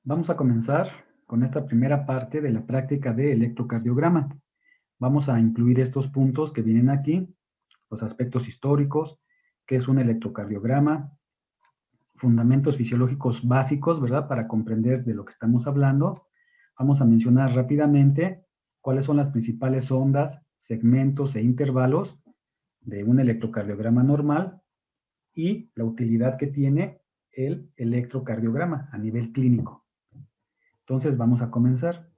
Vamos a comenzar con esta primera parte de la práctica de electrocardiograma. Vamos a incluir estos puntos que vienen aquí, los aspectos históricos, qué es un electrocardiograma, fundamentos fisiológicos básicos, ¿verdad? Para comprender de lo que estamos hablando. Vamos a mencionar rápidamente cuáles son las principales ondas, segmentos e intervalos de un electrocardiograma normal y la utilidad que tiene el electrocardiograma a nivel clínico. Entonces vamos a comenzar.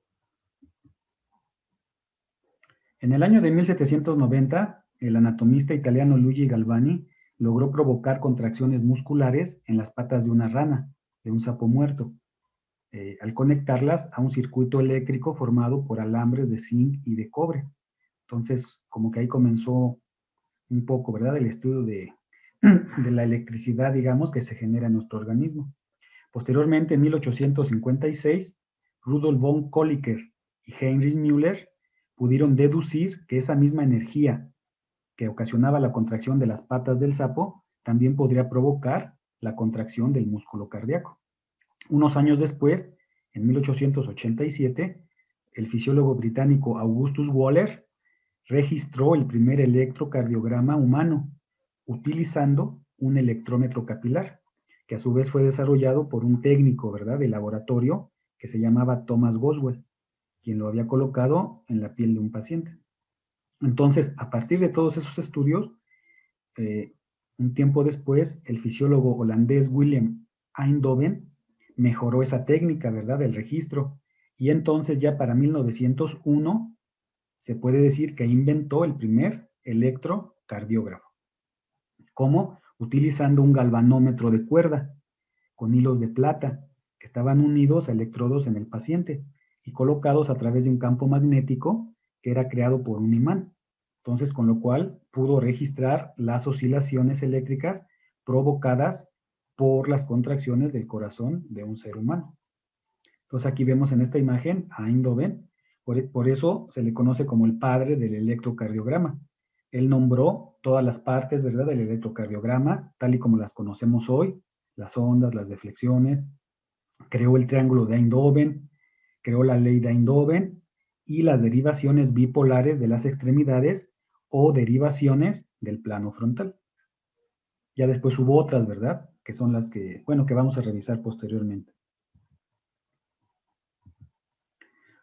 En el año de 1790, el anatomista italiano Luigi Galvani logró provocar contracciones musculares en las patas de una rana, de un sapo muerto, al conectarlas a un circuito eléctrico formado por alambres de zinc y de cobre. Entonces, como que ahí comenzó un poco, ¿verdad?, el estudio de la electricidad, digamos, que se genera en nuestro organismo. Posteriormente, en 1856, Rudolf von Kolliker y Heinrich Müller pudieron deducir que esa misma energía que ocasionaba la contracción de las patas del sapo también podría provocar la contracción del músculo cardíaco. Unos años después, en 1887, el fisiólogo británico Augustus Waller registró el primer electrocardiograma humano utilizando un electrómetro capilar, que a su vez fue desarrollado por un técnico, ¿verdad?, de laboratorio que se llamaba Thomas Boswell, quien lo había colocado en la piel de un paciente. Entonces, a partir de todos esos estudios, eh, un tiempo después, el fisiólogo holandés William Eindhoven mejoró esa técnica, ¿verdad?, del registro. Y entonces ya para 1901 se puede decir que inventó el primer electrocardiógrafo. ¿Cómo? Utilizando un galvanómetro de cuerda con hilos de plata que estaban unidos a electrodos en el paciente y colocados a través de un campo magnético que era creado por un imán. Entonces, con lo cual pudo registrar las oscilaciones eléctricas provocadas por las contracciones del corazón de un ser humano. Entonces, aquí vemos en esta imagen a Eindhoven, por eso se le conoce como el padre del electrocardiograma. Él nombró todas las partes, ¿verdad?, del electrocardiograma, tal y como las conocemos hoy, las ondas, las deflexiones, creó el triángulo de Eindhoven, creó la ley de Eindhoven y las derivaciones bipolares de las extremidades o derivaciones del plano frontal. Ya después hubo otras, ¿verdad?, que son las que, bueno, que vamos a revisar posteriormente.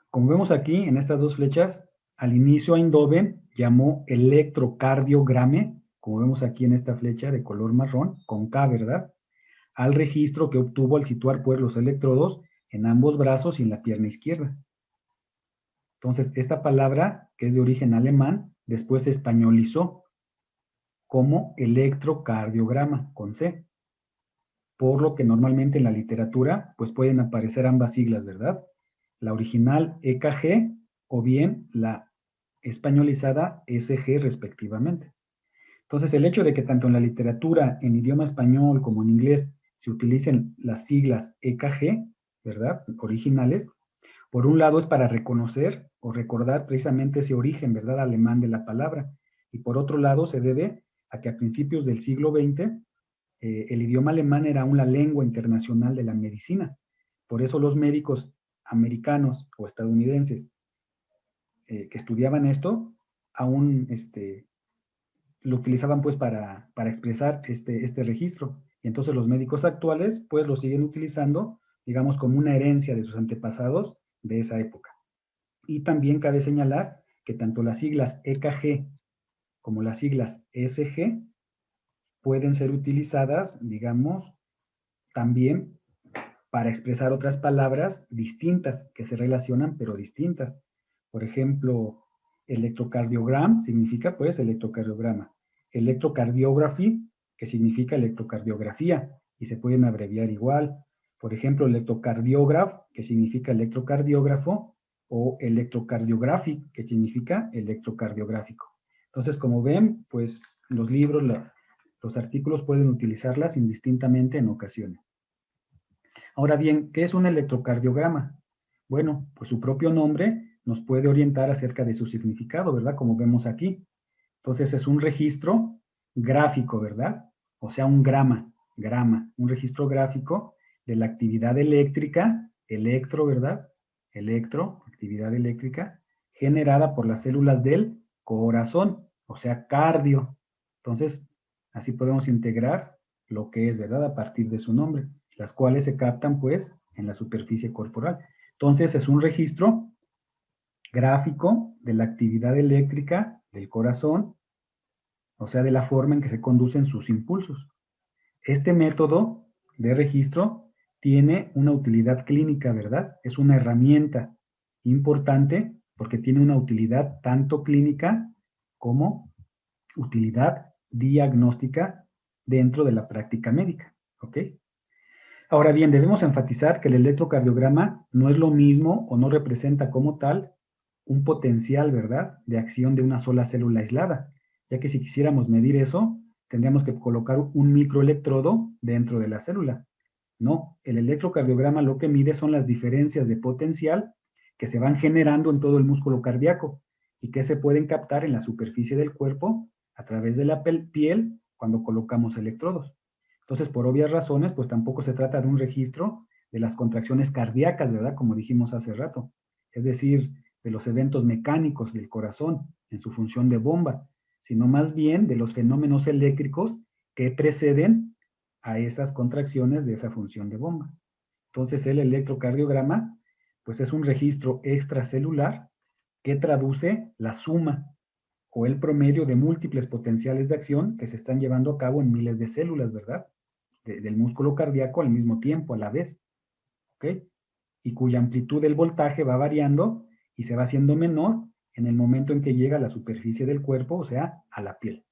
Como vemos aquí en estas dos flechas, al inicio Eindhoven llamó electrocardiograma, como vemos aquí en esta flecha de color marrón, con K, ¿verdad?, al registro que obtuvo al situar pues los electrodos en ambos brazos y en la pierna izquierda. Entonces, esta palabra, que es de origen alemán, después se españolizó como electrocardiograma, con C, por lo que normalmente en la literatura pues pueden aparecer ambas siglas, ¿verdad?, la original EKG o bien la españolizada SG respectivamente. Entonces, el hecho de que tanto en la literatura, en idioma español como en inglés, se utilicen las siglas EKG, ¿verdad?, originales, por un lado es para reconocer o recordar precisamente ese origen, ¿verdad?, alemán de la palabra, y por otro lado se debe a que a principios del siglo XX el idioma alemán era aún la lengua internacional de la medicina. Por eso los médicos americanos o estadounidenses que estudiaban esto, aún lo utilizaban pues para expresar este registro. Y entonces los médicos actuales pues lo siguen utilizando, digamos, como una herencia de sus antepasados de esa época. Y también cabe señalar que tanto las siglas EKG como las siglas SG pueden ser utilizadas, digamos, también para expresar otras palabras distintas, que se relacionan pero distintas. Por ejemplo, electrocardiogram significa pues electrocardiograma. Electrocardiography, que significa electrocardiografía, y se pueden abreviar igual. Por ejemplo, electrocardiograph, que significa electrocardiógrafo, o electrocardiographic, que significa electrocardiográfico. Entonces, como ven, pues los libros, los artículos pueden utilizarlas indistintamente en ocasiones. Ahora bien, ¿qué es un electrocardiograma? Bueno, pues su propio nombre nos puede orientar acerca de su significado, ¿verdad?, como vemos aquí. Entonces es un registro gráfico, ¿verdad? O sea, un grama, un registro gráfico de la actividad eléctrica electro, ¿verdad? Electro, actividad eléctrica, generada por las células del corazón, o sea, cardio. Entonces, así podemos integrar lo que es, ¿verdad? A partir de su nombre, las cuales se captan, pues, en la superficie corporal. Entonces, es un registro gráfico de la actividad eléctrica del corazón, o sea, de la forma en que se conducen sus impulsos. Este método de registro tiene una utilidad clínica, ¿verdad? Es una herramienta importante porque tiene una utilidad tanto clínica como utilidad diagnóstica dentro de la práctica médica, ¿ok? Ahora bien, debemos enfatizar que el electrocardiograma no es lo mismo o no representa como tal un potencial, ¿verdad?, de acción de una sola célula aislada, ya que si quisiéramos medir eso, tendríamos que colocar un microelectrodo dentro de la célula. No, el electrocardiograma lo que mide son las diferencias de potencial que se van generando en todo el músculo cardíaco y que se pueden captar en la superficie del cuerpo a través de la piel cuando colocamos electrodos. Entonces, por obvias razones, pues tampoco se trata de un registro de las contracciones cardíacas, ¿verdad? Como dijimos hace rato. Es decir, de los eventos mecánicos del corazón en su función de bomba, sino más bien de los fenómenos eléctricos que preceden a esas contracciones de esa función de bomba. Entonces, el electrocardiograma, pues es un registro extracelular que traduce la suma o el promedio de múltiples potenciales de acción que se están llevando a cabo en miles de células, ¿verdad? Del músculo cardíaco al mismo tiempo, a la vez, ¿ok? Y cuya amplitud del voltaje va variando y se va haciendo menor en el momento en que llega a la superficie del cuerpo, o sea, a la piel.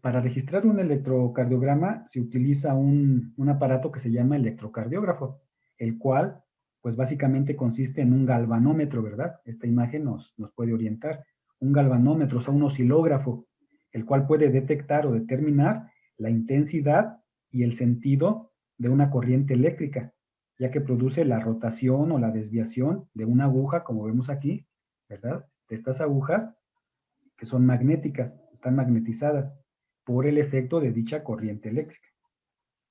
Para registrar un electrocardiograma se utiliza un aparato que se llama electrocardiógrafo, el cual, pues básicamente consiste en un galvanómetro, ¿verdad? Esta imagen nos puede orientar. Un galvanómetro, o sea, un oscilógrafo, el cual puede detectar o determinar la intensidad y el sentido de una corriente eléctrica, ya que produce la rotación o la desviación de una aguja, como vemos aquí, ¿verdad? De estas agujas que son magnéticas, están magnetizadas por el efecto de dicha corriente eléctrica.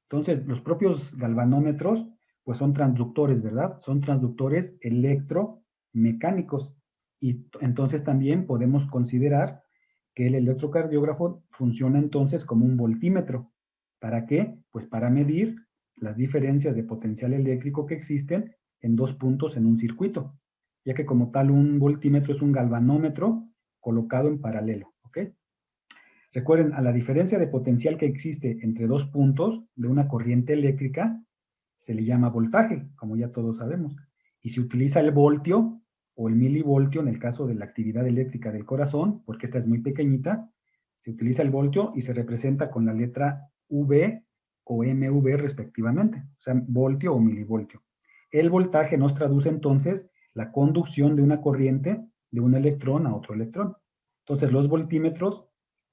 Entonces, los propios galvanómetros, pues son transductores, ¿verdad? Son transductores electromecánicos. Y entonces también podemos considerar que el electrocardiógrafo funciona entonces como un voltímetro. ¿Para qué? Pues para medir las diferencias de potencial eléctrico que existen en dos puntos en un circuito, ya que como tal un voltímetro es un galvanómetro colocado en paralelo, ¿ok? Recuerden, a la diferencia de potencial que existe entre dos puntos de una corriente eléctrica, se le llama voltaje, como ya todos sabemos. Y se utiliza el voltio o el milivoltio en el caso de la actividad eléctrica del corazón, porque esta es muy pequeñita, se utiliza el voltio y se representa con la letra V o MV respectivamente, o sea, voltio o milivoltio. El voltaje nos traduce entonces la conducción de una corriente de un electrón a otro electrón. Entonces, los voltímetros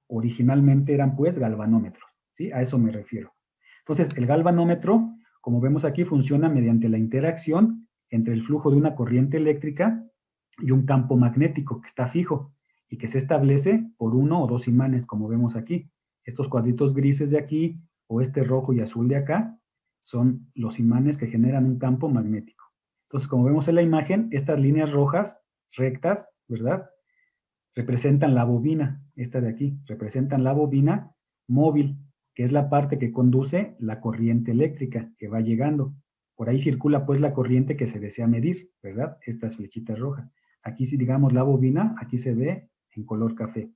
originalmente eran pues galvanómetros, ¿sí? A eso me refiero. Entonces, el galvanómetro, como vemos aquí, funciona mediante la interacción entre el flujo de una corriente eléctrica y un campo magnético que está fijo y que se establece por uno o dos imanes, como vemos aquí. Estos cuadritos grises de aquí o este rojo y azul de acá son los imanes que generan un campo magnético. Entonces, como vemos en la imagen, estas líneas rojas rectas, ¿verdad?, representan la bobina, esta de aquí, representan la bobina móvil, que es la parte que conduce la corriente eléctrica que va llegando. Por ahí circula pues la corriente que se desea medir, ¿verdad? Estas flechitas rojas. Aquí si digamos la bobina, aquí se ve en color café.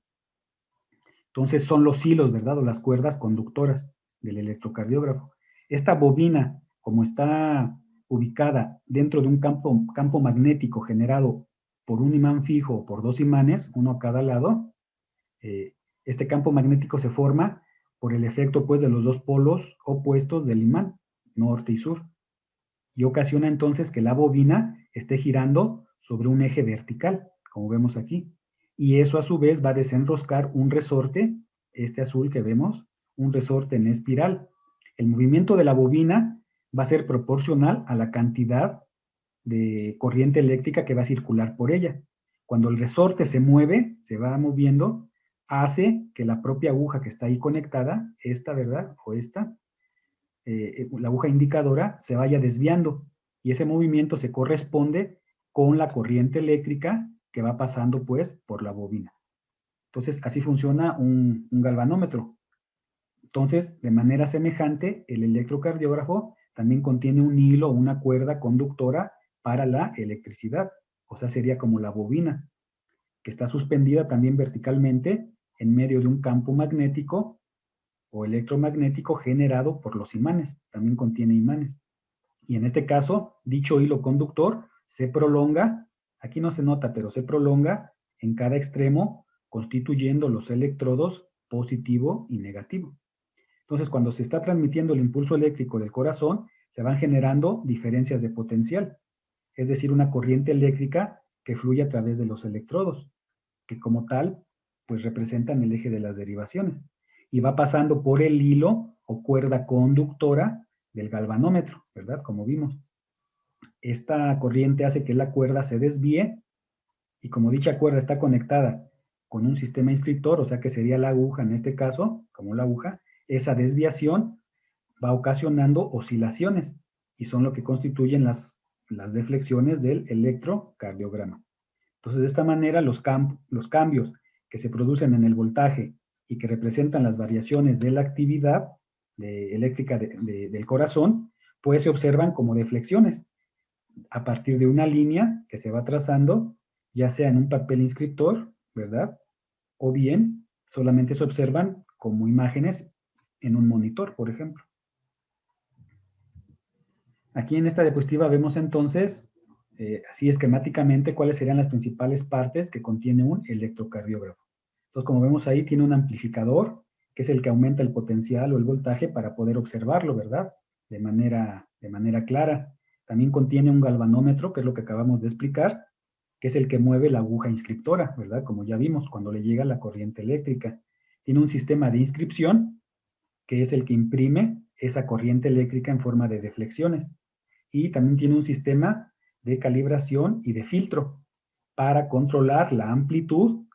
Entonces son los hilos, ¿verdad? O las cuerdas conductoras del electrocardiógrafo. Esta bobina, como está ubicada dentro de un campo magnético generado por un imán fijo o por dos imanes, uno a cada lado, este campo magnético se forma por el efecto pues de los dos polos opuestos del imán, norte y sur, y ocasiona entonces que la bobina esté girando sobre un eje vertical, como vemos aquí, y eso a su vez va a desenroscar un resorte, este azul que vemos, un resorte en espiral. El movimiento de la bobina va a ser proporcional a la cantidad de corriente eléctrica que va a circular por ella. Cuando el resorte se mueve, se va moviendo, hace que la propia aguja que está ahí conectada, esta, ¿verdad? O esta, la aguja indicadora se vaya desviando y ese movimiento se corresponde con la corriente eléctrica que va pasando pues por la bobina. Entonces así funciona un galvanómetro. Entonces, de manera semejante, el electrocardiógrafo también contiene un hilo o una cuerda conductora para la electricidad, o sea, sería como la bobina, que está suspendida también verticalmente en medio de un campo magnético o electromagnético generado por los imanes, también contiene imanes. Y en este caso, dicho hilo conductor se prolonga, aquí no se nota, pero se prolonga en cada extremo, constituyendo los electrodos positivo y negativo. Entonces, cuando se está transmitiendo el impulso eléctrico del corazón, se van generando diferencias de potencial, es decir, una corriente eléctrica que fluye a través de los electrodos, que como tal, pues representan el eje de las derivaciones, y va pasando por el hilo o cuerda conductora del galvanómetro, ¿verdad? Como vimos. Esta corriente hace que la cuerda se desvíe, y como dicha cuerda está conectada con un sistema inscriptor, o sea que sería la aguja en este caso, como la aguja, esa desviación va ocasionando oscilaciones y son lo que constituyen las deflexiones del electrocardiograma. Entonces, de esta manera, los cambios que se producen en el voltaje y que representan las variaciones de la actividad eléctrica del corazón, pues se observan como deflexiones a partir de una línea que se va trazando, ya sea en un papel inscriptor, ¿verdad? O bien solamente se observan como imágenes en un monitor, por ejemplo. Aquí en esta diapositiva vemos entonces, así esquemáticamente, cuáles serían las principales partes que contiene un electrocardiógrafo. Entonces, como vemos ahí, tiene un amplificador, que es el que aumenta el potencial o el voltaje para poder observarlo, ¿verdad? De manera clara. También contiene un galvanómetro, que es lo que acabamos de explicar, que es el que mueve la aguja inscriptora, ¿verdad? Como ya vimos, cuando le llega la corriente eléctrica. Tiene un sistema de inscripción, que es el que imprime esa corriente eléctrica en forma de deflexiones. Y también tiene un sistema de calibración y de filtro para controlar la amplitud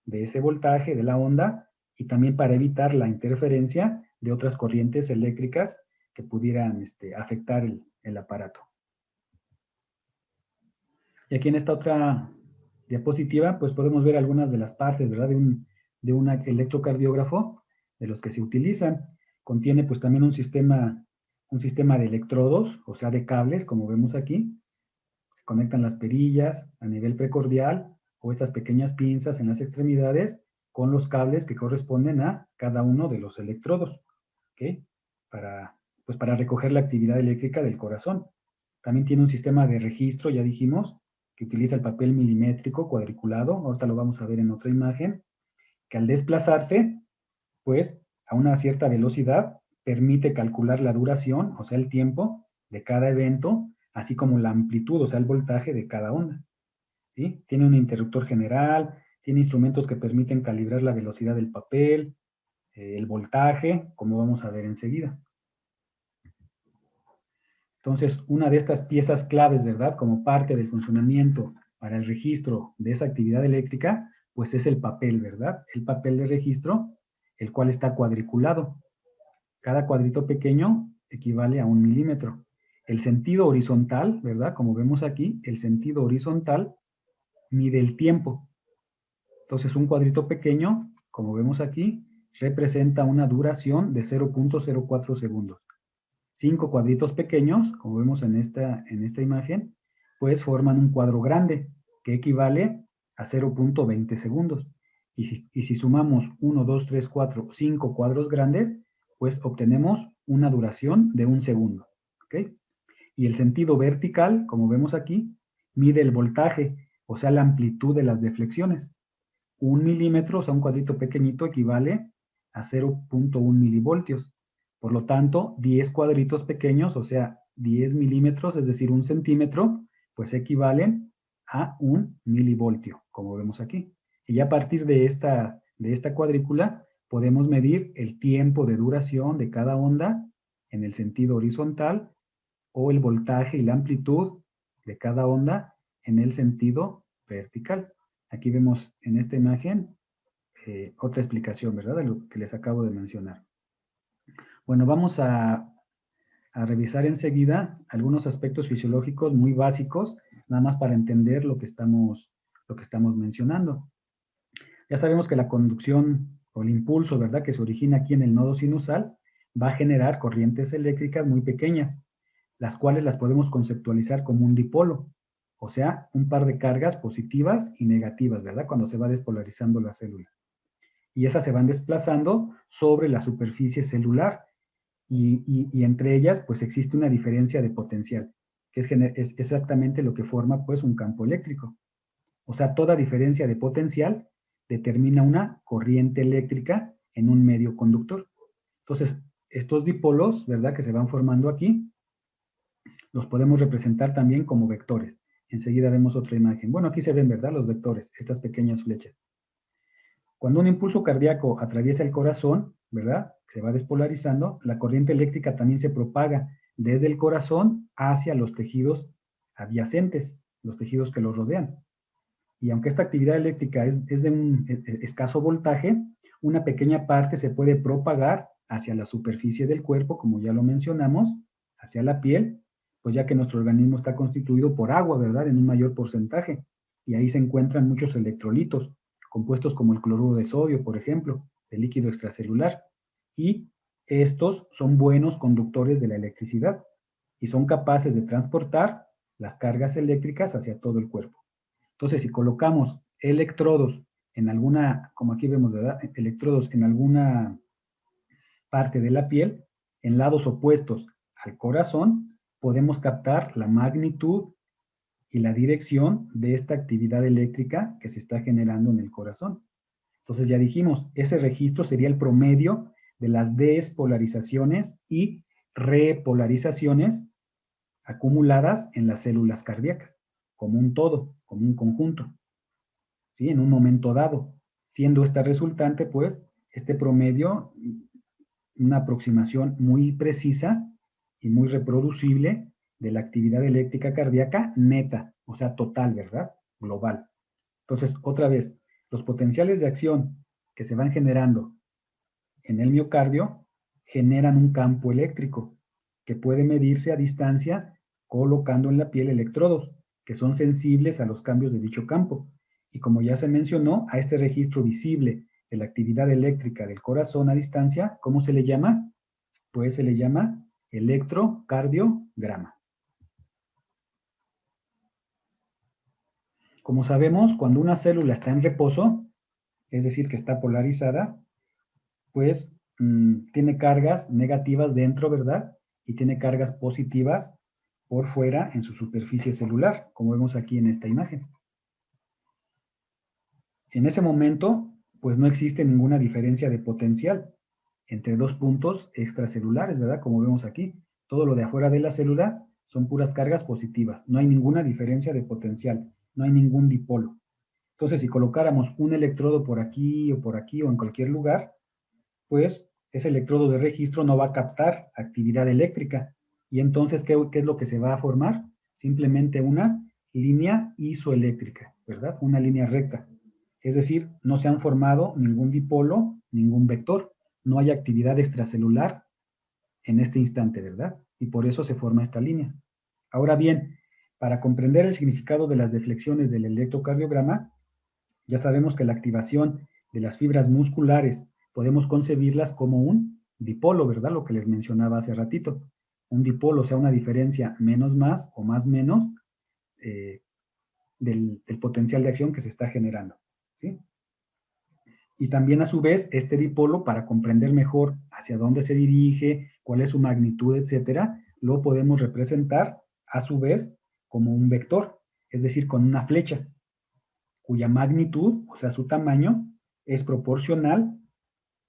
de ese voltaje de la onda y también para evitar la interferencia de otras corrientes eléctricas que pudieran afectar el aparato. Y aquí en esta otra diapositiva, pues podemos ver algunas de las partes, ¿verdad? De un electrocardiógrafo, de los que se utilizan. Contiene pues también un sistema de electrodos, o sea, de cables, como vemos aquí. Se conectan las perillas a nivel precordial o estas pequeñas pinzas en las extremidades con los cables que corresponden a cada uno de los electrodos, ¿ok? Para recoger la actividad eléctrica del corazón. También tiene un sistema de registro, ya dijimos, que utiliza el papel milimétrico cuadriculado, ahorita lo vamos a ver en otra imagen, que al desplazarse, pues, a una cierta velocidad, permite calcular la duración, o sea, el tiempo de cada evento, así como la amplitud, o sea, el voltaje de cada onda, ¿sí? Tiene un interruptor general, tiene instrumentos que permiten calibrar la velocidad del papel, el voltaje, como vamos a ver enseguida. Entonces, una de estas piezas claves, ¿verdad? Como parte del funcionamiento para el registro de esa actividad eléctrica, pues es el papel, ¿verdad? El papel de registro, el cual está cuadriculado. Cada cuadrito pequeño equivale a 1 milímetro. El sentido horizontal, ¿verdad? Como vemos aquí, el sentido horizontal mide el tiempo. Entonces, un cuadrito pequeño, como vemos aquí, representa una duración de 0.04 segundos. 5 cuadritos pequeños, como vemos en esta imagen, pues forman un cuadro grande, que equivale a 0.20 segundos. Y si sumamos 1, 2, 3, 4, 5 cuadros grandes, pues obtenemos una duración de 1 segundo. ¿Ok? Y el sentido vertical, como vemos aquí, mide el voltaje, o sea, la amplitud de las deflexiones. 1 milímetro, o sea, un cuadrito pequeñito, equivale a 0.1 milivoltios. Por lo tanto, 10 cuadritos pequeños, o sea, 10 milímetros, es decir, 1 centímetro, pues equivalen a 1 milivoltio, como vemos aquí. Y ya a partir de esta cuadrícula, podemos medir el tiempo de duración de cada onda en el sentido horizontal o el voltaje y la amplitud de cada onda en el sentido vertical. Aquí vemos en esta imagen otra explicación, ¿verdad? De lo que les acabo de mencionar. Bueno, vamos a a revisar enseguida algunos aspectos fisiológicos muy básicos, nada más para entender lo que estamos mencionando. Ya sabemos que la conducción o el impulso, ¿verdad?, que se origina aquí en el nodo sinusal, va a generar corrientes eléctricas muy pequeñas, las cuales las podemos conceptualizar como un dipolo, o sea, un par de cargas positivas y negativas, ¿verdad?, cuando se va despolarizando la célula. Y esas se van desplazando sobre la superficie celular, y entre ellas, pues existe una diferencia de potencial, que es exactamente lo que forma, pues, un campo eléctrico. O sea, toda diferencia de potencial determina una corriente eléctrica en un medio conductor. Entonces, estos dipolos, ¿verdad?, que se van formando aquí, los podemos representar también como vectores. Enseguida vemos otra imagen. Bueno, aquí se ven, ¿verdad?, los vectores, estas pequeñas flechas. Cuando un impulso cardíaco atraviesa el corazón, ¿verdad?, se va despolarizando, la corriente eléctrica también se propaga desde el corazón hacia los tejidos adyacentes, los tejidos que los rodean. Y aunque esta actividad eléctrica es de un escaso voltaje, una pequeña parte se puede propagar hacia la superficie del cuerpo, como ya lo mencionamos, hacia la piel, pues ya que nuestro organismo está constituido por agua, ¿verdad?, en un mayor porcentaje. Y ahí se encuentran muchos electrolitos, compuestos como el cloruro de sodio, por ejemplo, el líquido extracelular. Y estos son buenos conductores de la electricidad y son capaces de transportar las cargas eléctricas hacia todo el cuerpo. Entonces, si colocamos electrodos en alguna, como aquí vemos, ¿verdad?, electrodos en alguna parte de la piel, en lados opuestos al corazón, podemos captar la magnitud y la dirección de esta actividad eléctrica que se está generando en el corazón. Entonces ya dijimos, ese registro sería el promedio de las despolarizaciones y repolarizaciones acumuladas en las células cardíacas, como un todo, como un conjunto, ¿sí?, en un momento dado, siendo esta resultante, pues, este promedio, una aproximación muy precisa y muy reproducible de la actividad eléctrica cardíaca neta, o sea, total, ¿verdad?, global. Entonces, otra vez, los potenciales de acción que se van generando en el miocardio generan un campo eléctrico que puede medirse a distancia colocando en la piel electrodos que son sensibles a los cambios de dicho campo. Y como ya se mencionó, a este registro visible de la actividad eléctrica del corazón a distancia, ¿cómo se le llama? Pues se le llama electrocardiograma. Como sabemos, cuando una célula está en reposo, es decir, que está polarizada, pues tiene cargas negativas dentro, ¿verdad?, y tiene cargas positivas por fuera en su superficie celular, como vemos aquí en esta imagen. En ese momento, pues no existe ninguna diferencia de potencial entre dos puntos extracelulares, ¿verdad?, como vemos aquí. Todo lo de afuera de la célula son puras cargas positivas. No hay ninguna diferencia de potencial, no hay ningún dipolo. Entonces, si colocáramos un electrodo por aquí o en cualquier lugar, pues ese electrodo de registro no va a captar actividad eléctrica. Y entonces, ¿qué es lo que se va a formar? Simplemente una línea isoeléctrica, ¿verdad? Una línea recta. Es decir, no se han formado ningún dipolo, ningún vector. No hay actividad extracelular en este instante, ¿verdad? Y por eso se forma esta línea. Ahora bien, para comprender el significado de las deflexiones del electrocardiograma, ya sabemos que la activación de las fibras musculares podemos concebirlas como un dipolo, ¿verdad? Lo que les mencionaba hace ratito. Un dipolo, o sea, una diferencia menos más o más menos del potencial de acción que se está generando, ¿sí? Y también a su vez, este dipolo, para comprender mejor hacia dónde se dirige, cuál es su magnitud, etcétera, lo podemos representar a su vez como un vector, es decir, con una flecha, cuya magnitud, o sea, su tamaño, es proporcional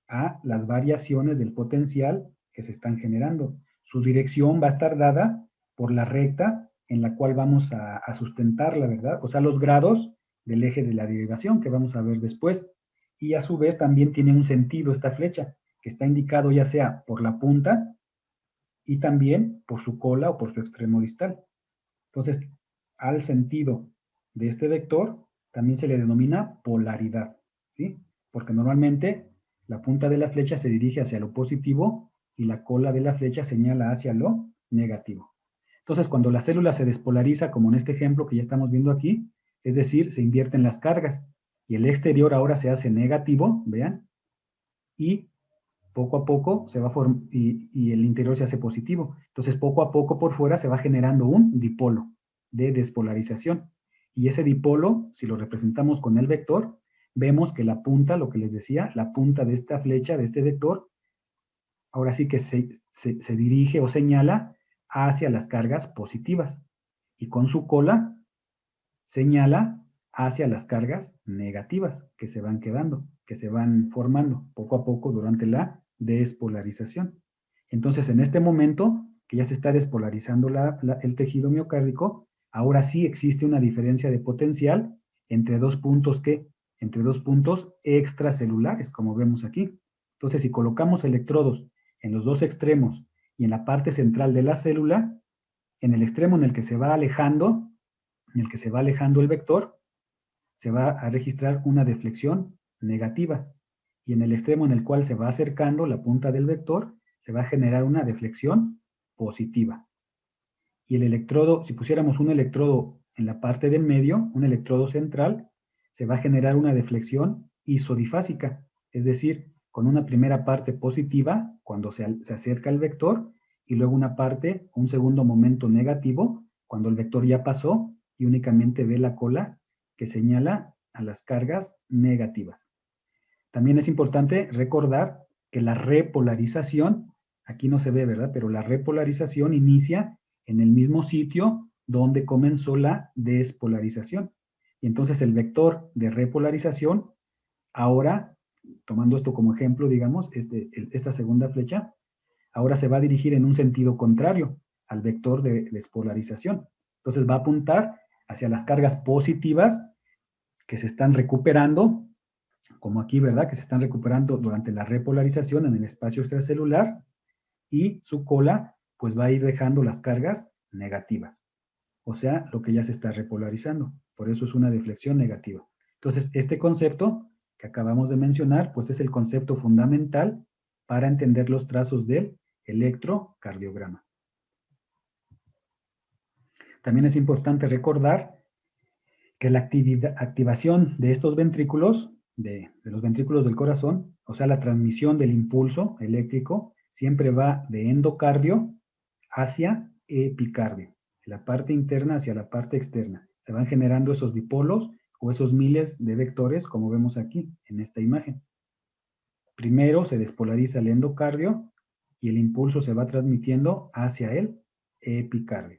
a las variaciones del potencial que se están generando. Su dirección va a estar dada por la recta en la cual vamos a sustentarla, ¿verdad? O sea, los grados del eje de la derivación que vamos a ver después. Y a su vez también tiene un sentido esta flecha, que está indicado ya sea por la punta y también por su cola o por su extremo distal. Entonces, al sentido de este vector también se le denomina polaridad, ¿sí? Porque normalmente la punta de la flecha se dirige hacia lo positivo y la cola de la flecha señala hacia lo negativo. Entonces, cuando la célula se despolariza, como en este ejemplo que ya estamos viendo aquí, es decir, se invierten las cargas, y el exterior ahora se hace negativo, vean, y poco a poco se va y el interior se hace positivo. Entonces, poco a poco por fuera se va generando un dipolo de despolarización. Y ese dipolo, si lo representamos con el vector, vemos que la punta, lo que les decía, la punta de esta flecha, de este vector, ahora sí que se dirige o señala hacia las cargas positivas. Y con su cola señala hacia las cargas negativas que se van quedando, que se van formando poco a poco durante la despolarización. Entonces, en este momento que ya se está despolarizando el tejido miocárdico, ahora sí existe una diferencia de potencial entre dos puntos entre dos puntos extracelulares, como vemos aquí. Entonces, si colocamos electrodos en los dos extremos y en la parte central de la célula, en el extremo en el que se va alejando, en el que se va alejando el vector, se va a registrar una deflexión negativa. Y en el extremo en el cual se va acercando la punta del vector, se va a generar una deflexión positiva. Y el electrodo, si pusiéramos un electrodo en la parte del medio, un electrodo central, se va a generar una deflexión isodifásica, es decir, con una primera parte positiva cuando se acerca el vector y luego una parte, un segundo momento negativo cuando el vector ya pasó y únicamente ve la cola que señala a las cargas negativas. También es importante recordar que la repolarización, aquí no se ve, ¿verdad? Pero la repolarización inicia en el mismo sitio donde comenzó la despolarización. Y entonces el vector de repolarización, ahora, tomando esto como ejemplo, digamos, esta segunda flecha, ahora se va a dirigir en un sentido contrario al vector de despolarización. Entonces va a apuntar hacia las cargas positivas que se están recuperando, como aquí, ¿verdad? Que se están recuperando durante la repolarización en el espacio extracelular, y su cola pues va a ir dejando las cargas negativas. O sea, lo que ya se está repolarizando. Por eso es una deflexión negativa. Entonces, este concepto que acabamos de mencionar, pues es el concepto fundamental para entender los trazos del electrocardiograma. También es importante recordar que la activación de estos ventrículos, de los ventrículos del corazón, o sea, la transmisión del impulso eléctrico, siempre va de endocardio hacia epicardio, de la parte interna hacia la parte externa. Se van generando esos dipolos o esos miles de vectores, como vemos aquí en esta imagen. Primero se despolariza el endocardio y el impulso se va transmitiendo hacia el epicardio.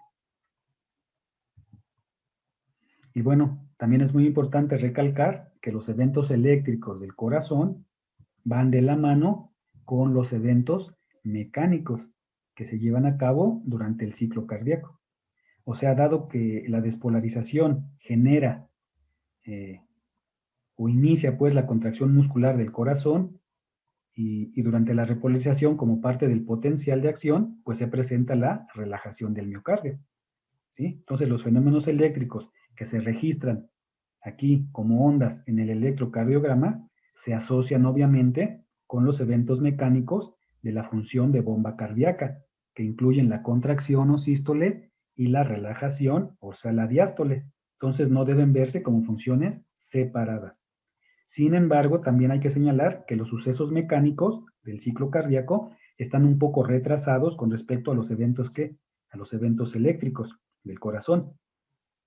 Y bueno, también es muy importante recalcar que los eventos eléctricos del corazón van de la mano con los eventos mecánicos que se llevan a cabo durante el ciclo cardíaco. O sea, dado que la despolarización genera o inicia pues la contracción muscular del corazón y durante la repolarización como parte del potencial de acción, pues se presenta la relajación del miocardio. ¿Sí? Entonces los fenómenos eléctricos que se registran aquí como ondas en el electrocardiograma se asocian obviamente con los eventos mecánicos de la función de bomba cardíaca, que incluyen la contracción o sístole y la relajación, o sea, la diástole. Entonces no deben verse como funciones separadas. Sin embargo, también hay que señalar que los sucesos mecánicos del ciclo cardíaco están un poco retrasados con respecto a los eventos a los eventos eléctricos del corazón.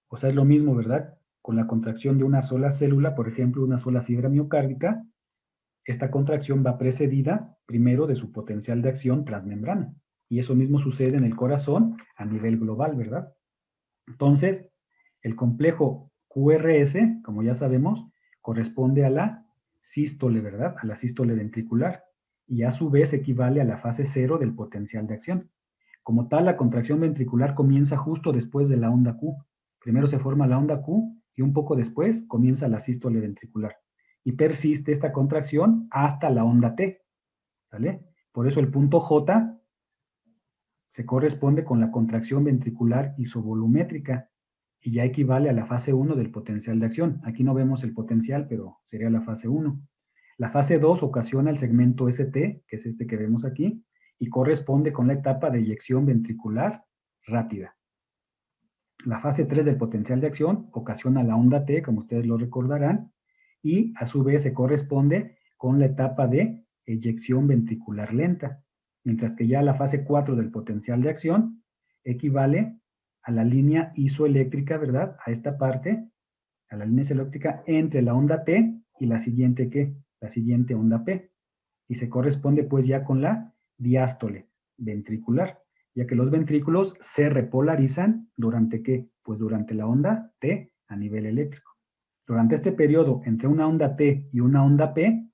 O sea, es lo mismo, ¿verdad? Con la contracción de una sola célula, por ejemplo, una sola fibra miocárdica, esta contracción va precedida primero de su potencial de acción transmembrana. Y eso mismo sucede en el corazón a nivel global, ¿verdad? Entonces, el complejo QRS, como ya sabemos, corresponde a la sístole, ¿verdad? A la sístole ventricular. Y a su vez equivale a la fase cero del potencial de acción. Como tal, la contracción ventricular comienza justo después de la onda Q. Primero se forma la onda Q y un poco después comienza la sístole ventricular. Y persiste esta contracción hasta la onda T. ¿Vale? Por eso el punto J se corresponde con la contracción ventricular isovolumétrica y ya equivale a la fase 1 del potencial de acción. Aquí no vemos el potencial, pero sería la fase 1. La fase 2 ocasiona el segmento ST, que es este que vemos aquí, y corresponde con la etapa de eyección ventricular rápida. La fase 3 del potencial de acción ocasiona la onda T, como ustedes lo recordarán, y a su vez se corresponde con la etapa de eyección ventricular lenta, mientras que ya la fase 4 del potencial de acción equivale a la línea isoeléctrica, ¿verdad? A esta parte, a la línea isoeléctrica entre la onda T y la siguiente, ¿qué? La siguiente onda P. Y se corresponde pues ya con la diástole ventricular, ya que los ventrículos se repolarizan durante ¿qué? Pues durante la onda T a nivel eléctrico. Durante este periodo entre una onda T y una onda P,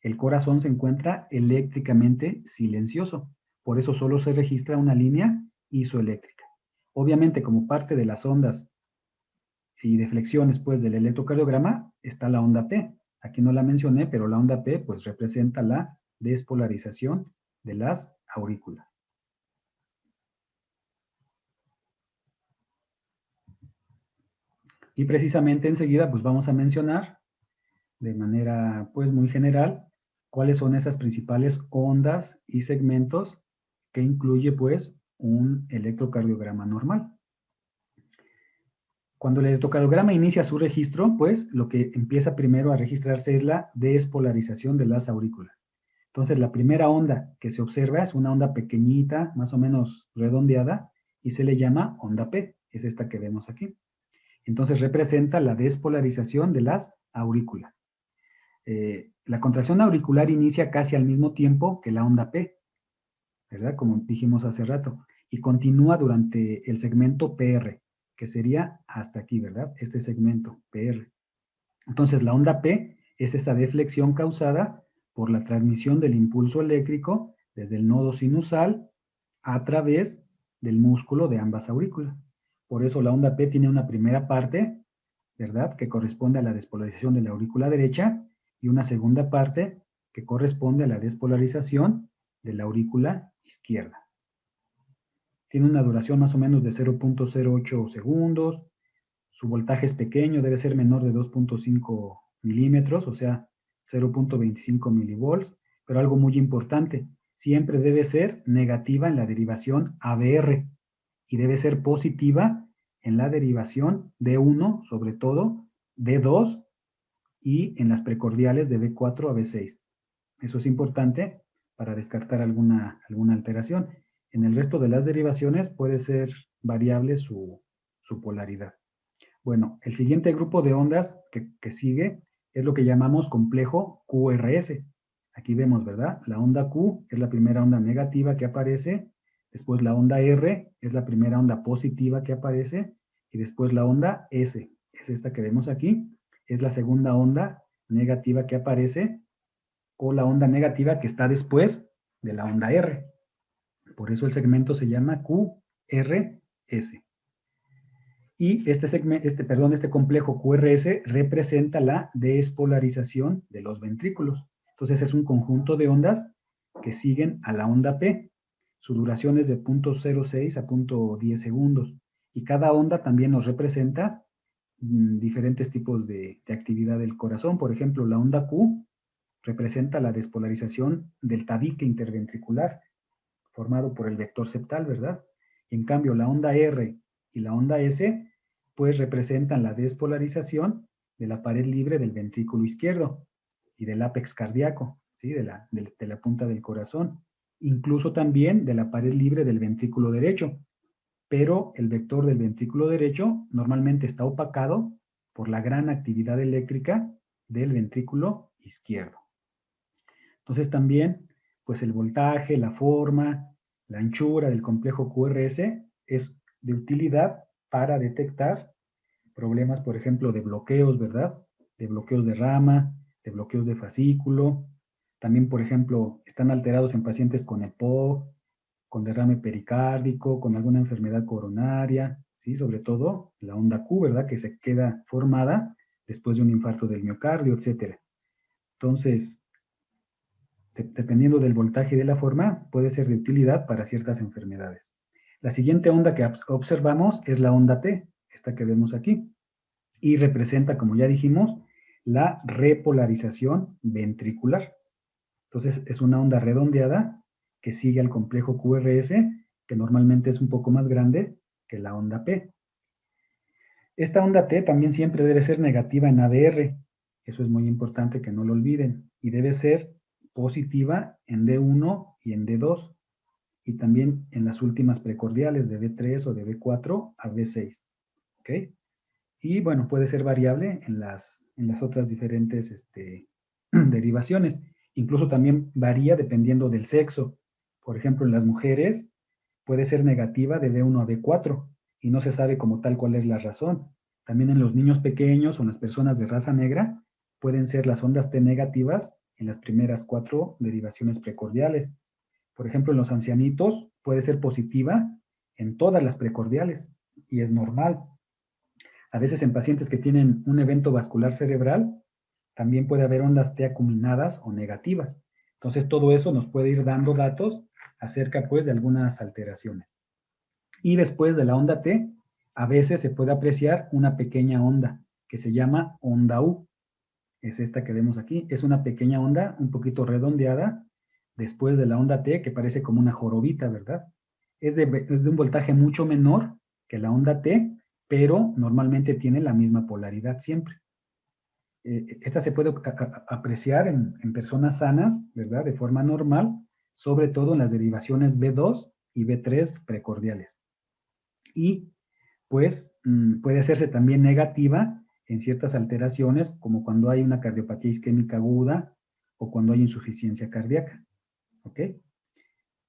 el corazón se encuentra eléctricamente silencioso. Por eso solo se registra una línea isoeléctrica. Obviamente, como parte de las ondas y deflexiones pues, del electrocardiograma, está la onda P. Aquí no la mencioné, pero la onda P pues, representa la despolarización de las aurículas. Y precisamente enseguida pues, vamos a mencionar de manera pues, muy general cuáles son esas principales ondas y segmentos que incluye pues, un electrocardiograma normal. Cuando el electrocardiograma inicia su registro, pues lo que empieza primero a registrarse es la despolarización de las aurículas. Entonces, la primera onda que se observa es una onda pequeñita, más o menos redondeada, y se le llama onda P, es esta que vemos aquí. Entonces, representa la despolarización de las aurículas. La contracción auricular inicia casi al mismo tiempo que la onda P, ¿verdad? Como dijimos hace rato, y continúa durante el segmento PR, que sería hasta aquí, ¿verdad? Este segmento PR. Entonces, la onda P es esa deflexión causada por la transmisión del impulso eléctrico desde el nodo sinusal a través del músculo de ambas aurículas. Por eso la onda P tiene una primera parte, ¿verdad? Que corresponde a la despolarización de la aurícula derecha y una segunda parte que corresponde a la despolarización de la aurícula izquierda. Tiene una duración más o menos de 0.08 segundos. Su voltaje es pequeño, debe ser menor de 2.5 milímetros, o sea, 0.25 milivolts, pero algo muy importante, siempre debe ser negativa en la derivación ABR y debe ser positiva en la derivación D1, sobre todo D2 y en las precordiales de B4 a B6. Eso es importante para descartar alguna alteración. En el resto de las derivaciones puede ser variable su polaridad. Bueno, el siguiente grupo de ondas que sigue es lo que llamamos complejo QRS. Aquí vemos, ¿verdad? La onda Q es la primera onda negativa que aparece, después la onda R es la primera onda positiva que aparece, y después la onda S, es esta que vemos aquí, es la segunda onda negativa que aparece, o la onda negativa que está después de la onda R. Por eso el segmento se llama QRS. Y este complejo QRS representa la despolarización de los ventrículos. Entonces es un conjunto de ondas que siguen a la onda P. Su duración es de 0.06 a 0.10 segundos. Y cada onda también nos representa diferentes tipos de actividad del corazón. Por ejemplo, la onda Q representa la despolarización del tabique interventricular, formado por el vector septal, ¿verdad? En cambio, la onda R y la onda S, pues representan la despolarización de la pared libre del ventrículo izquierdo y del ápex cardíaco, ¿sí? de la punta del corazón, incluso también de la pared libre del ventrículo derecho, pero el vector del ventrículo derecho normalmente está opacado por la gran actividad eléctrica del ventrículo izquierdo. Entonces también, pues el voltaje, la forma, la anchura del complejo QRS es de utilidad para detectar problemas, por ejemplo, de bloqueos, ¿verdad? De bloqueos de rama, de bloqueos de fascículo. También, por ejemplo, están alterados en pacientes con EPOC, con derrame pericárdico, con alguna enfermedad coronaria, ¿sí? Sobre todo la onda Q, ¿verdad? Que se queda formada después de un infarto del miocardio, etc. Entonces, dependiendo del voltaje y de la forma, puede ser de utilidad para ciertas enfermedades. La siguiente onda que observamos es la onda T, esta que vemos aquí, y representa, como ya dijimos, la repolarización ventricular. Entonces, es una onda redondeada que sigue al complejo QRS, que normalmente es un poco más grande que la onda P. Esta onda T también siempre debe ser negativa en ADR. Eso es muy importante que no lo olviden. Y debe ser positiva en D1 y en D2. Y también en las últimas precordiales de D3 o de D4 a D6. ¿Ok? Y bueno, puede ser variable en las otras diferentes derivaciones. Incluso también varía dependiendo del sexo. Por ejemplo, en las mujeres puede ser negativa de D1 a D4 y no se sabe como tal cuál es la razón. También en los niños pequeños o en las personas de raza negra pueden ser las ondas T negativas en las primeras 4 derivaciones precordiales. Por ejemplo, en los ancianitos puede ser positiva en todas las precordiales y es normal. A veces en pacientes que tienen un evento vascular cerebral también puede haber ondas T acuminadas o negativas. Entonces todo eso nos puede ir dando datos acerca pues de algunas alteraciones. Y después de la onda T, a veces se puede apreciar una pequeña onda que se llama onda U. Es esta que vemos aquí. Es una pequeña onda un poquito redondeada después de la onda T que parece como una jorobita, ¿verdad? Es de un voltaje mucho menor que la onda T, pero normalmente tiene la misma polaridad siempre. Esta se puede apreciar en personas sanas, ¿verdad? De forma normal, sobre todo en las derivaciones B2 y B3 precordiales. Y pues puede hacerse también negativa en ciertas alteraciones, como cuando hay una cardiopatía isquémica aguda o cuando hay insuficiencia cardíaca. ¿Ok?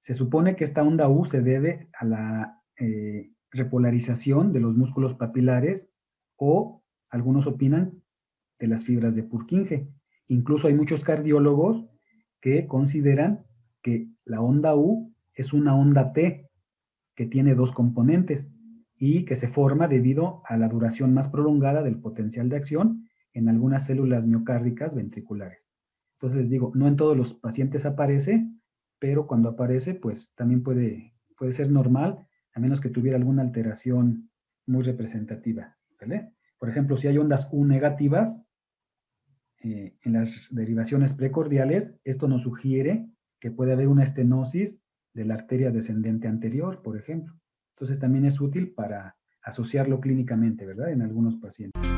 Se supone que esta onda U se debe a la repolarización de los músculos papilares o algunos opinan de las fibras de Purkinje. Incluso hay muchos cardiólogos que consideran que la onda U es una onda T que tiene dos componentes y que se forma debido a la duración más prolongada del potencial de acción en algunas células miocárdicas ventriculares. Entonces digo, no en todos los pacientes aparece, pero cuando aparece, pues también puede ser normal, a menos que tuviera alguna alteración muy representativa. ¿Vale? Por ejemplo, si hay ondas U negativas, en las derivaciones precordiales, esto nos sugiere que puede haber una estenosis de la arteria descendente anterior, por ejemplo. Entonces también es útil para asociarlo clínicamente, ¿verdad? En algunos pacientes.